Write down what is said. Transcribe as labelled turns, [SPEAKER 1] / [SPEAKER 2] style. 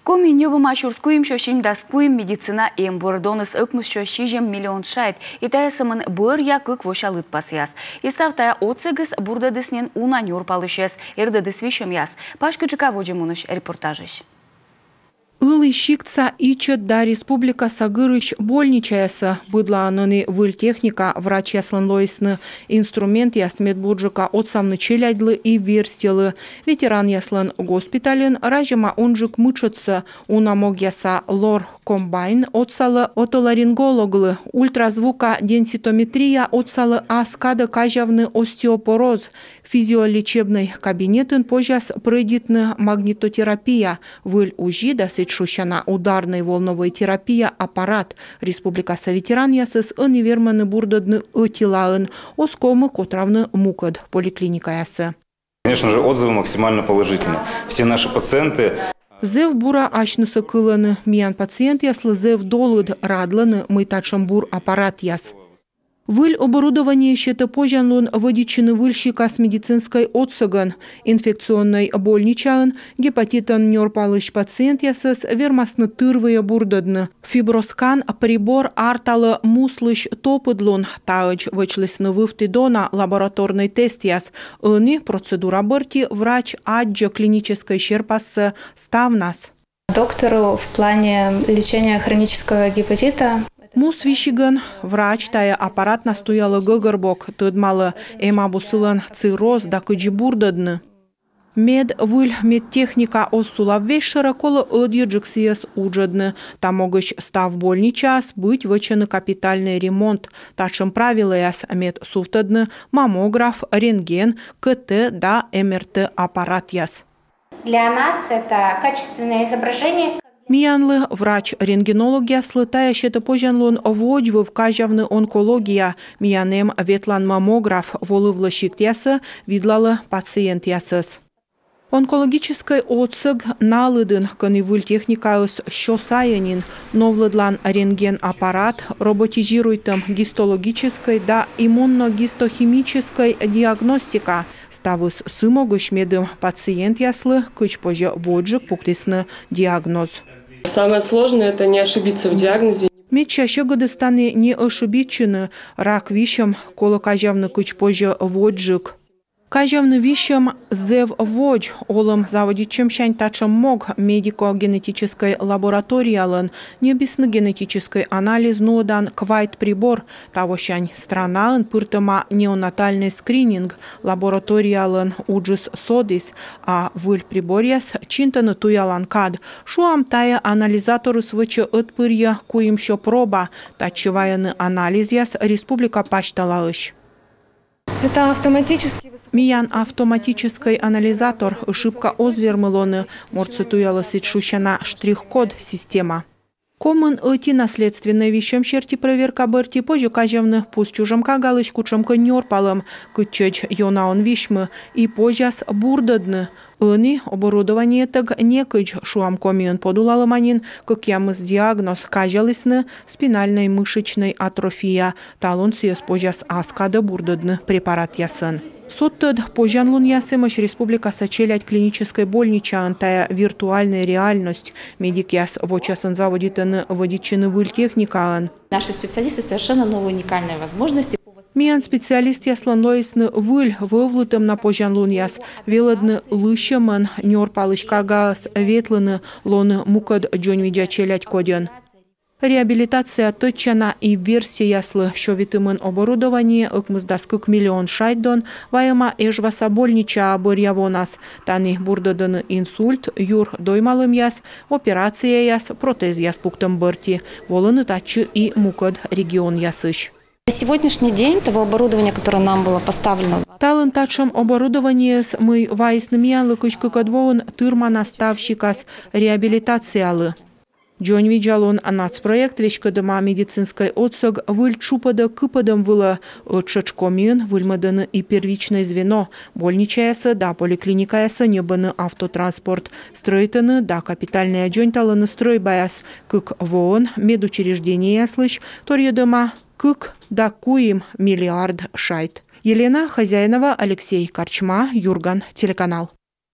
[SPEAKER 1] Коми небома шурскуем шошин даскуем медицина эмбордоныс ыкмышчо шижем миллион шайт. Итаясымын бір якык вошалыт пасяс. Иставтая отсегыс бурдадыснен унанюр палышес. Эрдадыс вишем яс. Пашкыджика воджимуныш репортажыш.
[SPEAKER 2] Ылы щикца ичет да республика сагырыч больничаясы. Быдла аныны выль техника врач яслын лойсны инструмент яс медбуджика отсамны челядлы и верстелы. Ветеран яслын госпитален ражыма онжик мычытсы. Унамог яса лор комбайн отсалы отоларингологлы. Ультразвука денситометрия отсалы аскады кажавны остеопороз. Физиолечебный кабинетін пожас пройдитны магнитотерапия. Выль ужи дасыч шущана ударной волновой терапия аппарат. Республикасы ветеран ясыс универманы бурдадны ытилаын, оскомы котравны мукад поликлиника ясы.
[SPEAKER 3] Конечно же, отзывы максимально положительные. Все наши пациенты...
[SPEAKER 2] Зев бура ачнысы кыланы. Миян пациент яслы зев долыд радланы мытачам бур аппарат яс. Выль оборудование щета пожанлун водичины выльщика с медицинской отсыган, инфекционной больничаын, гепатитан нёрпалыш пациент ясыс вермасны тырвые бурдадны. Фиброскан прибор арталы муслыш топыдлун, таыч вычлысны вывтыдона лабораторный тест яс. Ыны процедура бырти врач аджа клинической щерпасы ставнас.
[SPEAKER 4] Доктору в плане лечения хронического гепатита
[SPEAKER 2] Мус вишиган врач тая аппарат настояла гыгырбок, тыдмалы эмабусылан цирроз да кыджибурдадны. Мед выль медтехника оссулав веш широколо одьюджиксиес уджадны. Там могыч став больничас быть вычены капитальный ремонт. Тачым правила яс мед суфтадны маммограф, рентген, КТ да МРТ аппарат яс.
[SPEAKER 5] Для нас это качественное изображение.
[SPEAKER 2] Миянлы врач-рентгенолог яслы тая щета пожанлон воджвы в кажавны онкология. Миянем ветлан маммограф волывлы щикт ясы видлалы пациент ясыс. Онкологический отсыг налыдын кынывыль техникаус щосаянин, новлыдлан рентген-аппарат, роботизируйтым гистологической да иммуногистохимической диагностика. Ставыс сымогыш медым пациент яслы кыч пожа воджик пуктисны диагноз.
[SPEAKER 6] Самое сложное – это не ошибиться в диагнозе.
[SPEAKER 2] Мед чаще годыстаны не ошибичаны, рак вишем, коло кажавны кыч пожа воджик. Кажавны вишем зев водж, олым заводичем шань тачем мог медико-генетической лабораториялын, небесны генетический анализ нудан квайт прибор, того шань странаын пыртыма неонатальный скрининг, лабораториялын уджис содис, а выль приборьяс чинтаны туялан кад. Шуам тая анализаторы свычы отпырья куимщо проба, тачеваяны анализ яс республика пашталалыш.
[SPEAKER 4] это автоматически...
[SPEAKER 2] Миян автоматический анализатор, ошибка озвермылоны, морцитуялась шущана штрих-код система. Комын эти наследственные вещам черти проверка берти позже кажевны пусть чужам кагалыч кучамка нёрпалым, кычеч йонаон вишмы и позjas бурдадны. Ыны оборудование так некыч шуам комион подулалыманин, как ямыз диагноз кажалысны спинальной мышечной атрофия, талон сиес позjas аскада бурдадны препарат ясын. Соттад пожанлун ясымыш республика сочелять клинической больничаан тая виртуальная реальность. Медик яс вочасын заводитын водичины выль техникаан.
[SPEAKER 7] Наши специалисты совершенно новые уникальные возможности.
[SPEAKER 2] Миян специалист яслан лойсны выль вывлутым на пожанлун яс. Веладны лыщаман нёрпалыч кагас ветлыны лоны мукад джонвиджа челять коден. Реабилитация точана и версия яслы, що витымын оборудование ыкмыздаскык миллион шайдон, вайма эжваса больнича борьявонас, таны бурдадыны инсульт, юр доймалым яс, операция яс, протез яс пуктым бырти, волыны тачы и мукад регион ясыш.
[SPEAKER 7] На сегодняшний день того оборудования, которое нам было поставлено.
[SPEAKER 2] Талын тачым оборудование с мы вайсным янлы кычкыкадвоун тырма наставщикас реабилитациялы. Джон виджалон нацпроект вещкадыма медицинской отсыг выль чупада кыпадым вылы отшачкомин выльмадыны и первичное звено, больничаясы да поликлиникаясы небыны автотранспорт, стройтыны да капитальная джонталыны стройбаяс, кык воон медучреждение яслыч, торьедыма кык да куим миллиард шайт. Елена Хозяинова, Алексей Корчма, Юрган, телеканал.